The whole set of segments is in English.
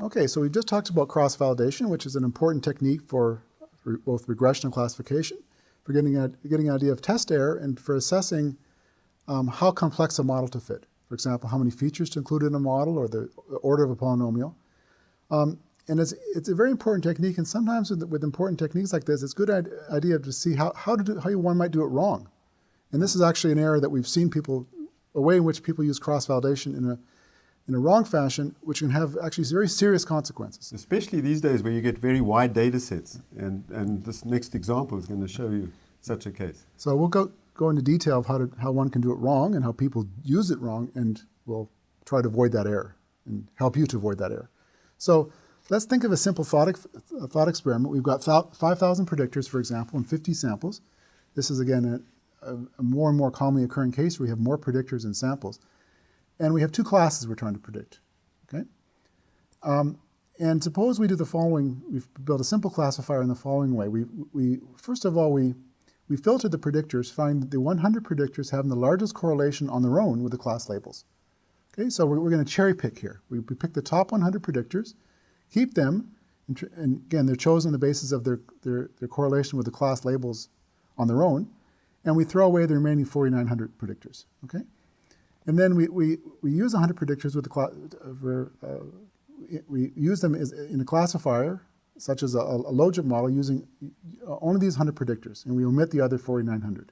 Okay, so we've just talked about cross-validation, which is an important technique for both regression and classification, for getting an idea of test error and for assessing how complex a model to fit. For example, how many features to include in a model or the order of a polynomial. And it's a very important technique, and sometimes with important techniques like this, it's a good idea to see how one might do it wrong. And this is actually an error that we've seen a way in which people use cross-validation in a wrong fashion, which can have actually very serious consequences. Especially these days where you get very wide data sets, and this next example is going to show you such a case. So we'll go into detail of how one can do it wrong and how people use it wrong, and we'll try to avoid that error and help you to avoid that error. So let's think of a simple thought experiment. We've got 5,000 predictors, for example, and 50 samples. This is, again, a more and more commonly occurring case where we have more predictors than samples. And we have two classes we're trying to predict. Okay? And suppose we do the following. We've built a simple classifier in the following way. First of all, we filter the predictors, find the 100 predictors having the largest correlation on their own with the class labels. Okay, so we're going to cherry pick here. We pick the top 100 predictors, keep them, and again, they're chosen on the basis of their correlation with the class labels on their own, and we throw away the remaining 4,900 predictors. Okay, and then we use 100 predictors with we use them in a classifier, such as a logit model, using only these 100 predictors, and we omit the other 4,900.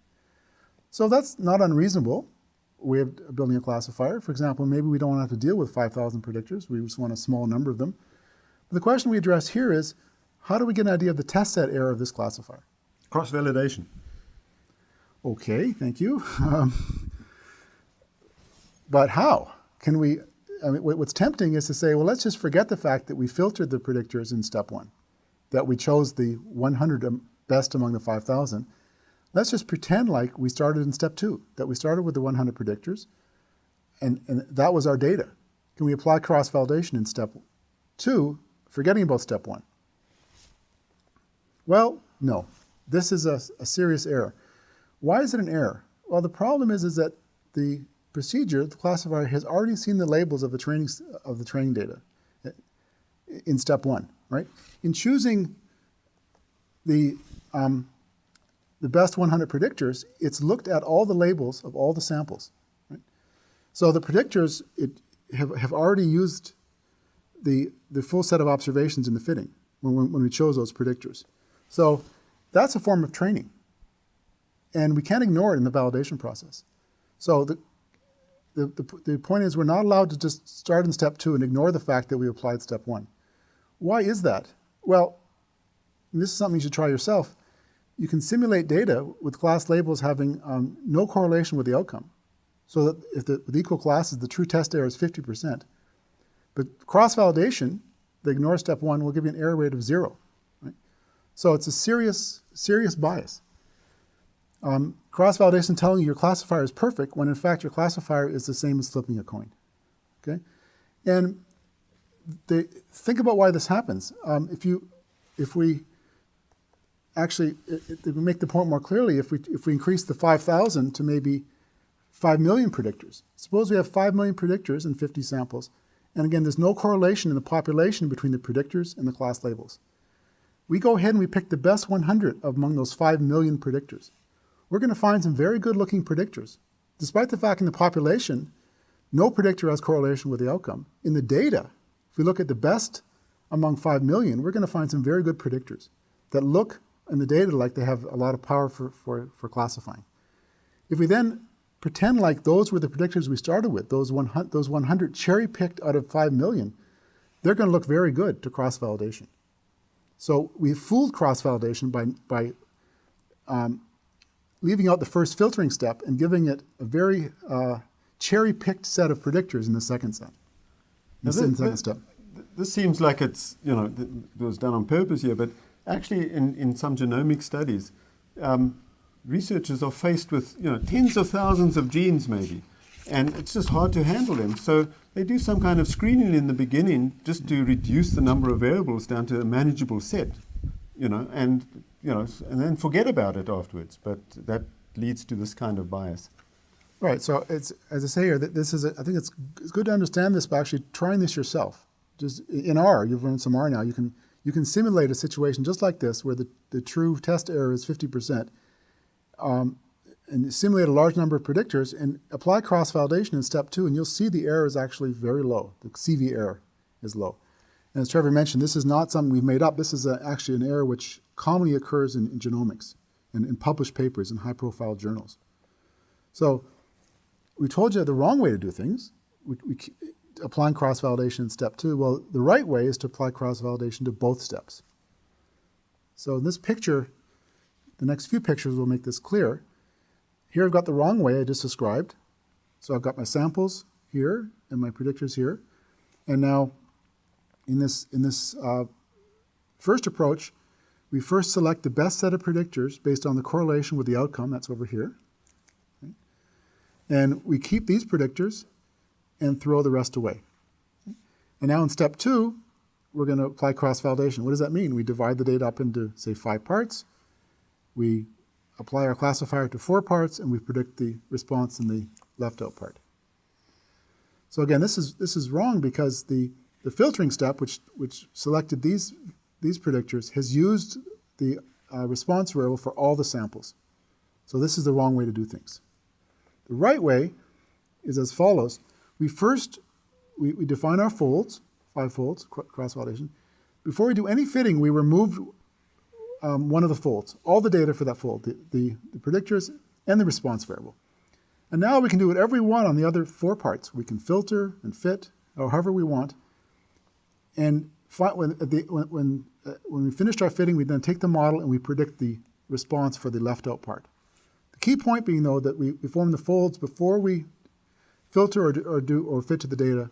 So that's not unreasonable way of building a classifier. For example, maybe we don't have to deal with 5,000 predictors. We just want a small number of them. But the question we address here is, how do we get an idea of the test set error of this classifier? Cross-validation. Okay, thank you. But how? Can we, what's tempting is to say, well, let's just forget the fact that we filtered the predictors in step 1, that we chose the 100 best among the 5,000. Let's just pretend like we started in step 2, that we started with the 100 predictors, and that was our data. Can we apply cross-validation in step 2, forgetting about step 1? Well, no. This is a serious error. Why is it an error? Well, the problem is that the procedure, the classifier, has already seen the labels of the training data in step 1, right? In choosing the best 100 predictors, it's looked at all the labels of all the samples. Right? So the predictors have already used the full set of observations in the fitting when we chose those predictors. So that's a form of training. And we can't ignore it in the validation process. So the point is, we're not allowed to just start in step 2 and ignore the fact that we applied step 1. Why is that? Well, and this is something you should try yourself. You can simulate data with class labels having no correlation with the outcome. So that if with equal classes, the true test error is 50%. But cross-validation, they ignore step 1, will give you an error rate of 0. Right? So it's a serious bias. Cross-validation telling you your classifier is perfect when in fact your classifier is the same as flipping a coin. Okay? And think about why this happens. If we actually, to make the point more clearly, if we increase the 5,000 to maybe 5 million predictors. Suppose we have 5 million predictors in 50 samples, and again, there's no correlation in the population between the predictors and the class labels. We go ahead and we pick the best 100 among those 5 million predictors. We're going to find some very good-looking predictors. Despite the fact in the population, no predictor has correlation with the outcome. In the data, if we look at the best among 5 million, we're going to find some very good predictors that look in the data like they have a lot of power for classifying. If we then pretend like those were the predictors we started with, those 100 cherry-picked out of 5 million, they're going to look very good to cross-validation. So we fooled cross-validation by leaving out the first filtering step and giving it a very cherry-picked set of predictors in the second step. Second step. This seems like it was done on purpose here, but actually in some genomic studies, researchers are faced with tens of thousands of genes maybe, and it's just hard to handle them. So they do some kind of screening in the beginning just to reduce the number of variables down to a manageable set, and then forget about it afterwards. But that leads to this kind of bias. Right. So it's, as I say here, I think it's good to understand this by actually trying this yourself. just in R, you've learned some R now, you can simulate a situation just like this where the true test error is 50%, and simulate a large number of predictors and apply cross-validation in step 2, and you'll see the error is actually very low. The CV error is low. And as Trevor mentioned, this is not something we've made up. This is actually an error which commonly occurs in genomics and in published papers in high-profile journals. So we told you the wrong way to do things, applying cross-validation in step 2. Well, the right way is to apply cross-validation to both steps. So in this picture, the next few pictures will make this clear. Here I've got the wrong way I just described. So I've got my samples here and my predictors here. And now in this first approach, we first select the best set of predictors based on the correlation with the outcome. That's over here. Okay. And we keep these predictors and throw the rest away. Okay. And now in step 2, we're going to apply cross-validation. What does that mean? We divide the data up into, say, 5 parts. We apply our classifier to 4 parts, and we predict the response in the left-out part. So again, this is wrong because the filtering step, which selected these predictors, has used the response variable for all the samples. So this is the wrong way to do things. The right way is as follows. We define our folds, 5 folds, cross-validation. Before we do any fitting, we remove one of the folds, all the data for that fold, the predictors and the response variable. And now we can do whatever we want on the other 4 parts. We can filter and fit however we want. And when we finished our fitting, we then take the model and we predict the response for the left-out part. The key point being, though, that we form the folds before we filter or fit to the data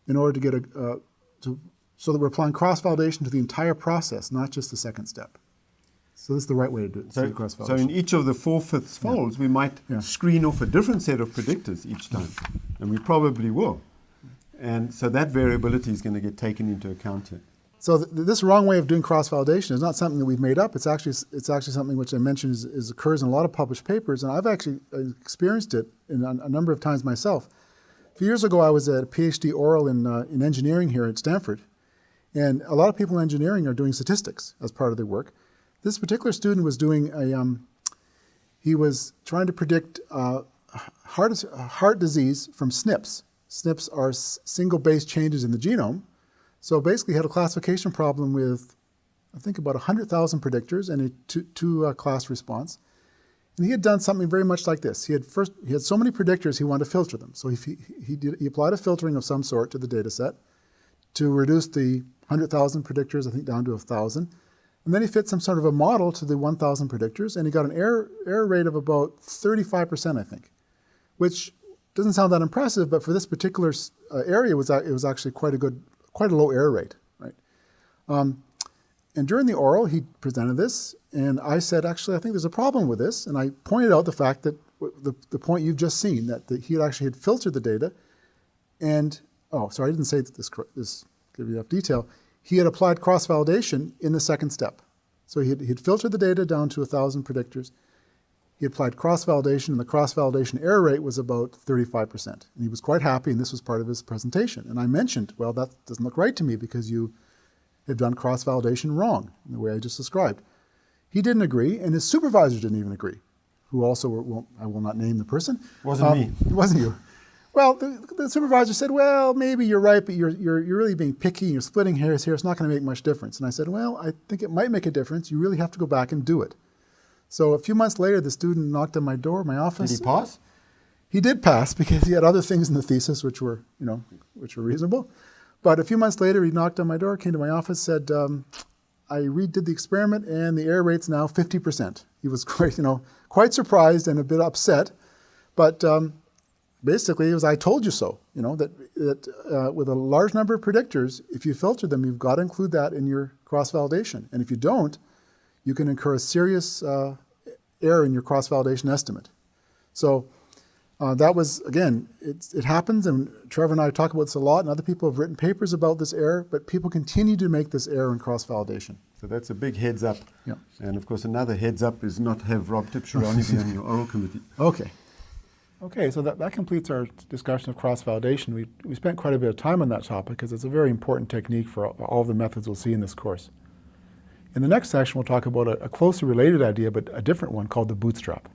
in order to get so that we're applying cross-validation to the entire process, not just the second step. So this is the right way to do it. So in each of the 4/5 folds, we might screen off a different set of predictors each time, and we probably will. And so that variability is going to get taken into account here. So this wrong way of doing cross-validation is not something that we've made up. It's actually something which I mentioned occurs in a lot of published papers, and I've actually experienced it a number of times myself. A few years ago, I was at a PhD oral in engineering here at Stanford, and a lot of people in engineering are doing statistics as part of their work. This particular student was doing he was trying to predict heart disease from SNPs. SNPs are single base changes in the genome. So basically, he had a classification problem with, I think, about 100,000 predictors and a two-class response. And he had done something very much like this. He had so many predictors, he wanted to filter them. So he applied a filtering of some sort to the data set to reduce the 100,000 predictors, I think, down to 1,000. And then he fit some sort of a model to the 1,000 predictors, and he got an error rate of about 35%, I think, which doesn't sound that impressive, but for this particular area, it was actually quite a low error rate, right? And during the oral, he presented this, and I said, actually, I think there's a problem with this, and I pointed out the fact that the point you've just seen, that he had filtered the data, and I didn't say this give you enough detail. He had applied cross-validation in the second step. So he'd filtered the data down to 1,000 predictors. He applied cross-validation, and the cross-validation error rate was about 35%. And he was quite happy, and this was part of his presentation. And I mentioned, well, that doesn't look right to me because you have done cross-validation wrong in the way I just described. He didn't agree, and his supervisor didn't even agree, who also, I will not name the person. Wasn't me. It wasn't you. Well, the supervisor said, well, maybe you're right, but you're really being picky and you're splitting hairs here. It's not going to make much difference. And I said, well, I think it might make a difference. You really have to go back and do it. So a few months later, the student knocked on my door, my office. Did he pass? He did pass because he had other things in the thesis which were reasonable. But a few months later, he knocked on my door, came to my office, said, I redid the experiment and the error rate's now 50%. He was quite surprised and a bit upset. But basically, it was, I told you so, that with a large number of predictors, if you filter them, you've got to include that in your cross-validation. And if you don't, you can incur a serious error in your cross-validation estimate. So that was, again, it happens, and Trevor and I talk about this a lot, and other people have written papers about this error, but people continue to make this error in cross-validation. So that's a big heads up. Yeah. And of course, another heads up is not have Rob Tipsherani be on your oral committee. Okay. Okay, so that completes our discussion of cross-validation. We spent quite a bit of time on that topic because it's a very important technique for all the methods we'll see in this course. In the next section, we'll talk about a closely related idea, but a different one called the bootstrap.